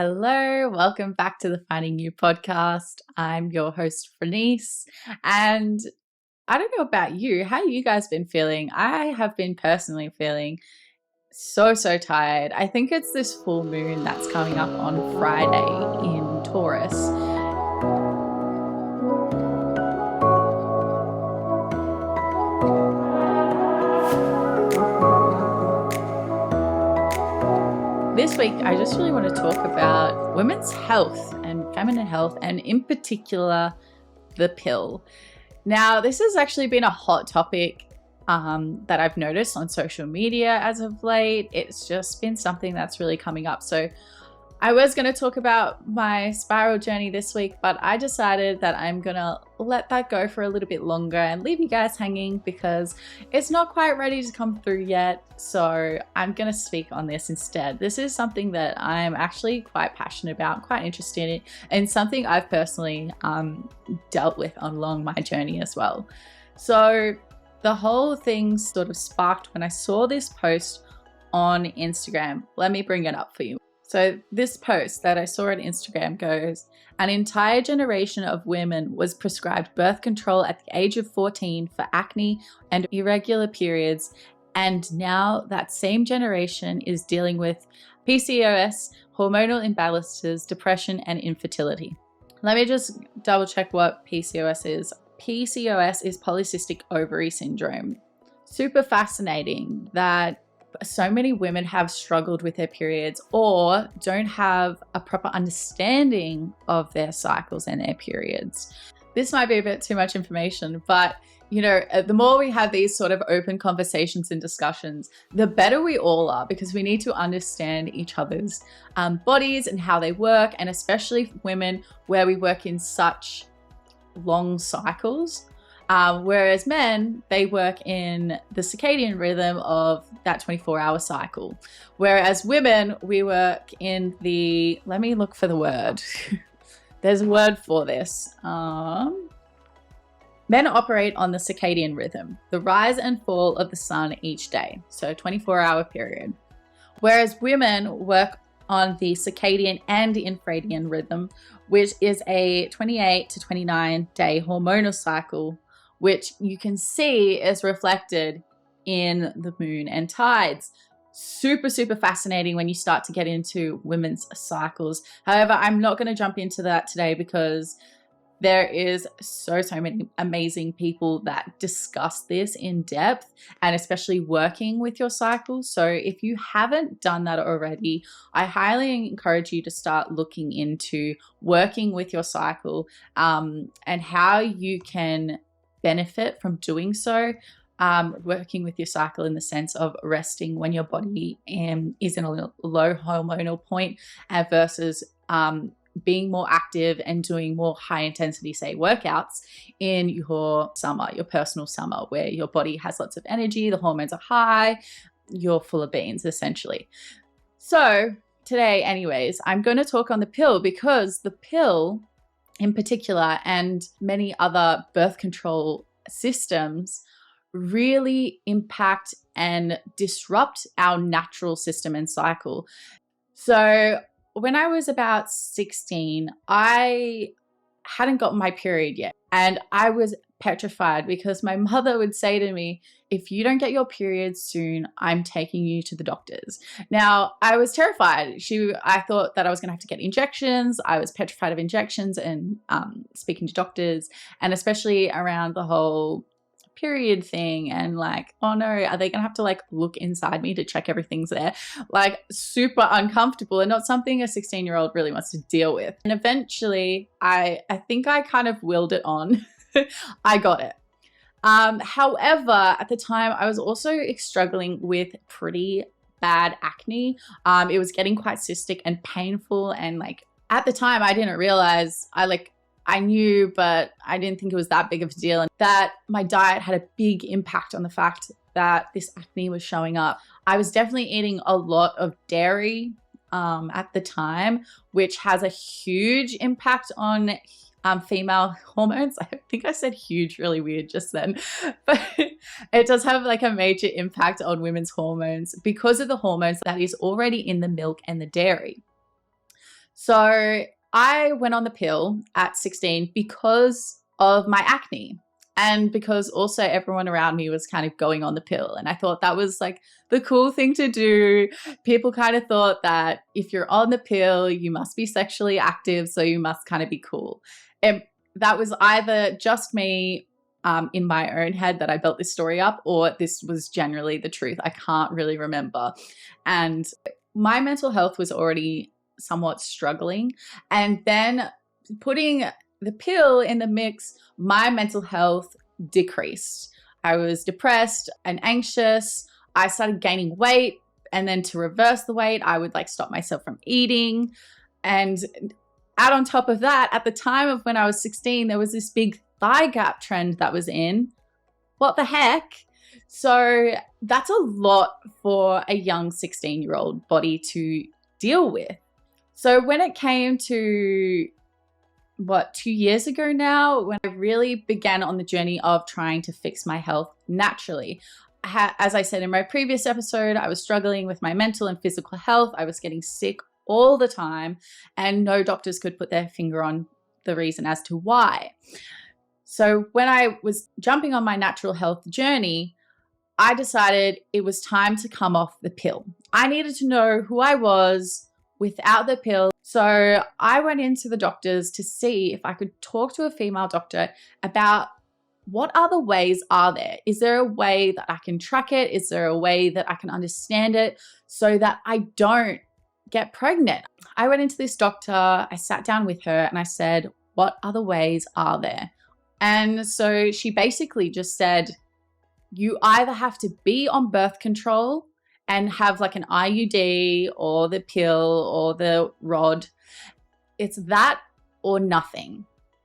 Hello, welcome back to the Finding You podcast. I'm your host, Franeiss, and I don't know about you. How you guys been feeling? I have been personally feeling so tired. I think it's this full moon that's coming up on Friday in Taurus. This week, I just really want to talk about women's health and feminine health, and in particular, the pill. Now, this has actually been a hot topic that I've noticed on social media as of late. It's just been something that's really coming up. So I was going to talk about my spiral journey this week, but I decided that I'm going to let that go for a little bit longer and leave you guys hanging because it's not quite ready to come through yet. So I'm going to speak on this instead. This is something that I'm actually quite passionate about, quite interested in, and something I've personally dealt with along my journey as well. So the whole thing sort of sparked when I saw this post on Instagram. Let me bring it up for you. So this post that I saw on Instagram goes, an entire generation of women was prescribed birth control at the age of 14 for acne and irregular periods. And now that same generation is dealing with PCOS, hormonal imbalances, depression, and infertility. Let me just double check what PCOS is. PCOS is polycystic ovary syndrome. Super fascinating that so many women have struggled with their periods or don't have a proper understanding of their cycles and their periods. This might be a bit too much information, but the more we have these sort of open conversations and discussions, the better we all are, because we need to understand each other's bodies and how they work, and especially women where we work in such long cycles. Whereas men, they work in the circadian rhythm of that 24-hour cycle. Whereas women, we work in the, let me look for the word. There's a word for this. Men operate on the circadian rhythm, the rise and fall of the sun each day. So 24-hour period. Whereas women work on the circadian and infradian rhythm, which is a 28 to 29 day hormonal cycle, which you can see is reflected in the moon and tides. Super fascinating when you start to get into women's cycles. However, I'm not going to jump into that today because there is so many amazing people that discuss this in depth, and especially working with your cycle. So if you haven't done that already, I highly encourage you to start looking into working with your cycle and how you can benefit from doing so, working with your cycle in the sense of resting when your body is in a low hormonal point versus being more active and doing more high intensity, say, workouts in your summer, your personal summer, where your body has lots of energy, the hormones are high, you're full of beans essentially. So today, anyways, I'm going to talk on the pill, because the pill in particular, and many other birth control systems, really impact and disrupt our natural system and cycle. So when I was about 16, I hadn't gotten my period yet, and I was petrified because my mother would say to me, if you don't get your period soon, I'm taking you to the doctors. Now, I was terrified. I thought that I was going to have to get injections. I was petrified of injections and speaking to doctors, and especially around the whole period thing, and like, oh no, are they gonna have to like look inside me to check everything's there? Like, super uncomfortable and not something a 16-year-old really wants to deal with. And eventually I think I kind of willed it on. I got it. However, at the time I was also struggling with pretty bad acne. It was getting quite cystic and painful, and like at the time I didn't realize, I knew, but I didn't think it was that big of a deal, and that my diet had a big impact on the fact that this acne was showing up. I was definitely eating a lot of dairy at the time, which has a huge impact on female hormones. I think I said huge really weird just then, but it does have like a major impact on women's hormones because of the hormones that is already in the milk and the dairy. So I went on the pill at 16 because of my acne. And because also everyone around me was kind of going on the pill. And I thought that was like the cool thing to do. People kind of thought that if you're on the pill, you must be sexually active. So you must kind of be cool. And that was either just me in my own head that I built this story up, or this was generally the truth. I can't really remember. And my mental health was already somewhat struggling. And then putting the pill in the mix, my mental health decreased. I was depressed and anxious. I started gaining weight. And then to reverse the weight, I would like stop myself from eating. And add on top of that, at the time of when I was 16, there was this big thigh gap trend that was in. What the heck? So that's a lot for a young 16-year-old body to deal with. So when it came to 2 years ago now, when I really began on the journey of trying to fix my health naturally. As I said in my previous episode, I was struggling with my mental and physical health. I was getting sick all the time, and no doctors could put their finger on the reason as to why. So when I was jumping on my natural health journey, I decided it was time to come off the pill. I needed to know who I was without the pill. So I went into the doctors to see if I could talk to a female doctor about what other ways are there? Is there a way that I can track it? Is there a way that I can understand it so that I don't get pregnant? I went into this doctor, I sat down with her and I said, what other ways are there? And so she basically just said, you either have to be on birth control and have like an IUD or the pill or the rod. It's that or nothing.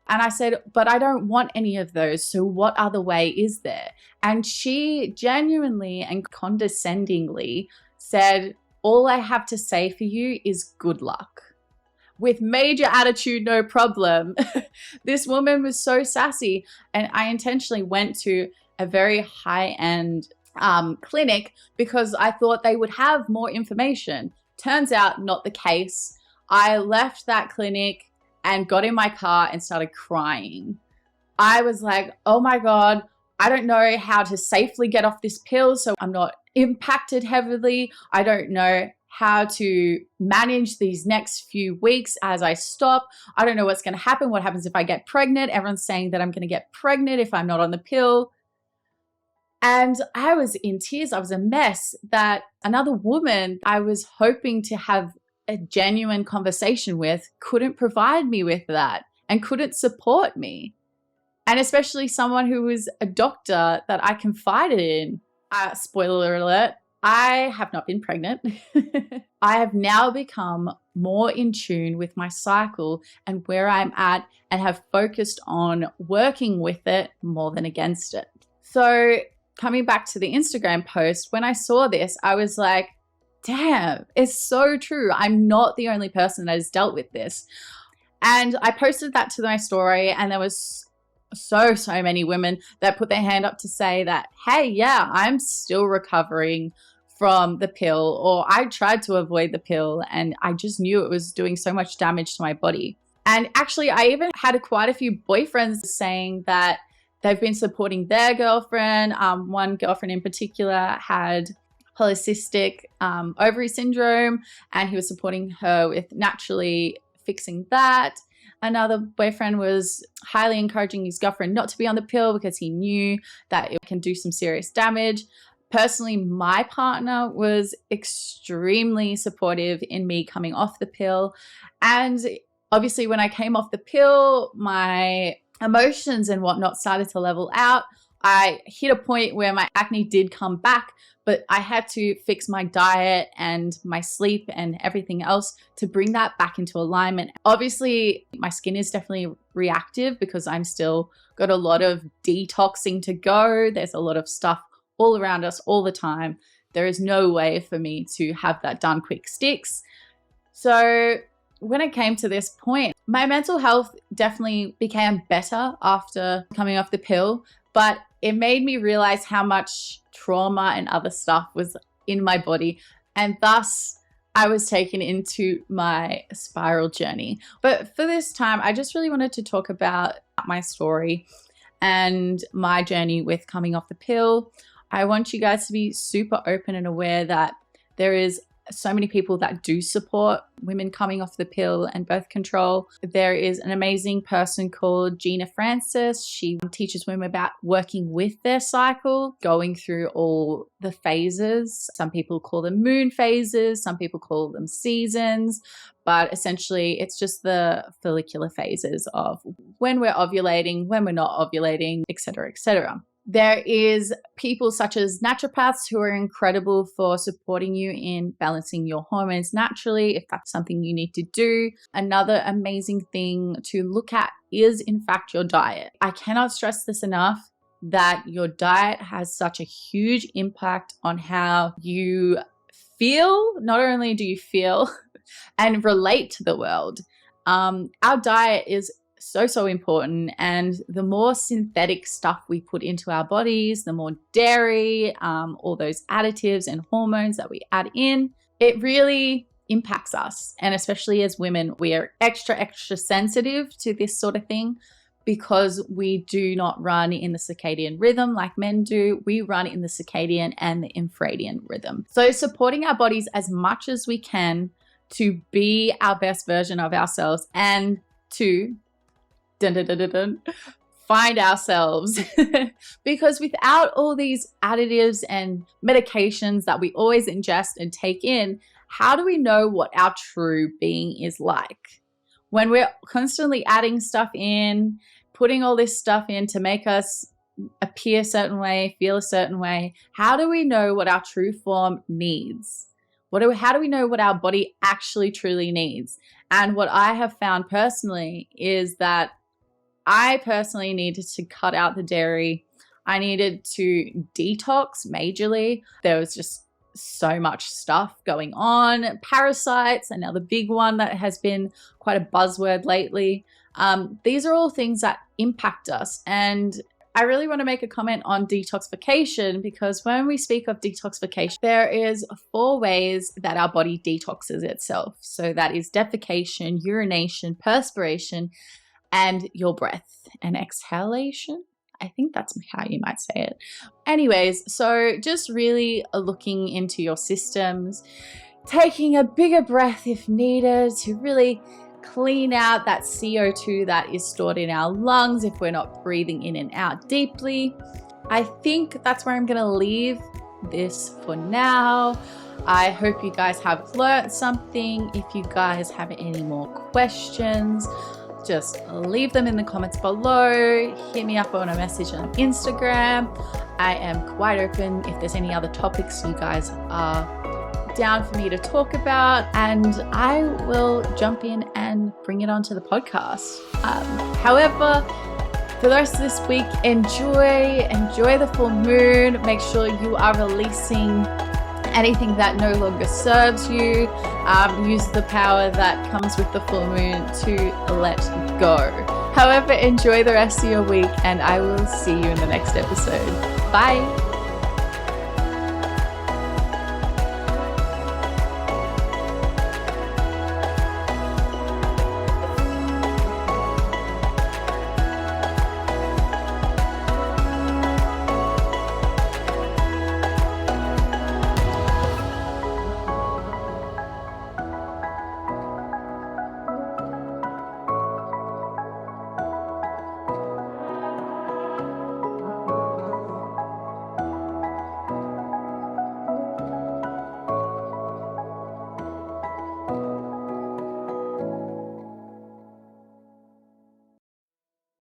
And I said, but I don't want any of those. So what other way is there? And she genuinely and condescendingly said, all I have to say for you is good luck. With major attitude, no problem. This woman was so sassy. And I intentionally went to a very high-end clinic because I thought they would have more information. Turns out not the case. I left that clinic and got in my car and started crying. I was like, oh my God, I don't know how to safely get off this pill so I'm not impacted heavily. I don't know how to manage these next few weeks as I stop. I don't know what's going to happen. What happens if I get pregnant? Everyone's saying that I'm going to get pregnant if I'm not on the pill. And I was in tears. I was a mess that another woman I was hoping to have a genuine conversation with couldn't provide me with that and couldn't support me. And especially someone who was a doctor that I confided in. Spoiler alert, I have not been pregnant. I have now become more in tune with my cycle and where I'm at and have focused on working with it more than against it. So coming back to the Instagram post, when I saw this, I was like, damn, it's so true. I'm not the only person that has dealt with this. And I posted that to my story, and there was so many women that put their hand up to say that, hey, yeah, I'm still recovering from the pill, or I tried to avoid the pill and I just knew it was doing so much damage to my body. And actually, I even had quite a few boyfriends saying that they've been supporting their girlfriend. One girlfriend in particular had polycystic ovary syndrome, and he was supporting her with naturally fixing that. Another boyfriend was highly encouraging his girlfriend not to be on the pill because he knew that it can do some serious damage. Personally, my partner was extremely supportive in me coming off the pill. And obviously, when I came off the pill, my emotions and whatnot started to level out. I hit a point where my acne did come back, but I had to fix my diet and my sleep and everything else to bring that back into alignment. Obviously, my skin is definitely reactive because I'm still got a lot of detoxing to go. There's a lot of stuff all around us all the time. There is no way for me to have that done quick sticks. So when it came to this point, my mental health definitely became better after coming off the pill, but it made me realize how much trauma and other stuff was in my body. And thus, I was taken into my spiral journey. But for this time, I just really wanted to talk about my story and my journey with coming off the pill. I want you guys to be super open and aware that there is so many people that do support women coming off the pill and birth control. There is an amazing person called Franeiss. She teaches women about working with their cycle, going through all the phases. Some people call them moon phases, some people call them seasons, but essentially it's just the follicular phases of when we're ovulating, when we're not ovulating, etc., etc. There is people such as naturopaths who are incredible for supporting you in balancing your hormones naturally, if that's something you need to do. Another amazing thing to look at is, in fact, your diet. I cannot stress this enough, that your diet has such a huge impact on how you feel. Not only do you feel and relate to the world, our diet is so important, and the more synthetic stuff we put into our bodies, the more dairy, all those additives and hormones that we add in, it really impacts us. And especially as women, we are extra sensitive to this sort of thing because we do not run in the circadian rhythm like men do. We run in the circadian and the infradian rhythm. So supporting our bodies as much as we can to be our best version of ourselves and to find ourselves. Because without all these additives and medications that we always ingest and take in, how do we know what our true being is like? When we're constantly adding stuff in, putting all this stuff in to make us appear a certain way, feel a certain way, how do we know what our true form needs? How do we know what our body actually truly needs? And what I have found personally is that I personally needed to cut out the dairy. I needed to detox majorly. There was just so much stuff going on. Parasites, another big one that has been quite a buzzword lately. These are all things that impact us. And I really want to make a comment on detoxification, because when we speak of detoxification, there is 4 ways that our body detoxes itself. So that is defecation, urination, perspiration, and your breath and exhalation. I think that's how you might say it. Anyways, so just really looking into your systems, taking a bigger breath if needed to really clean out that CO2 that is stored in our lungs if we're not breathing in and out deeply. I think that's where I'm going to leave this for now. I hope you guys have learned something. If you guys have any more questions, just leave them in the comments below. Hit me up on a message on Instagram. I am quite open if there's any other topics you guys are down for me to talk about, and I will jump in and bring it onto the podcast. However, for the rest of this week, enjoy the full moon. Make sure you are releasing anything that no longer serves you. Use the power that comes with the full moon to let go. However, enjoy the rest of your week, and I will see you in the next episode. Bye.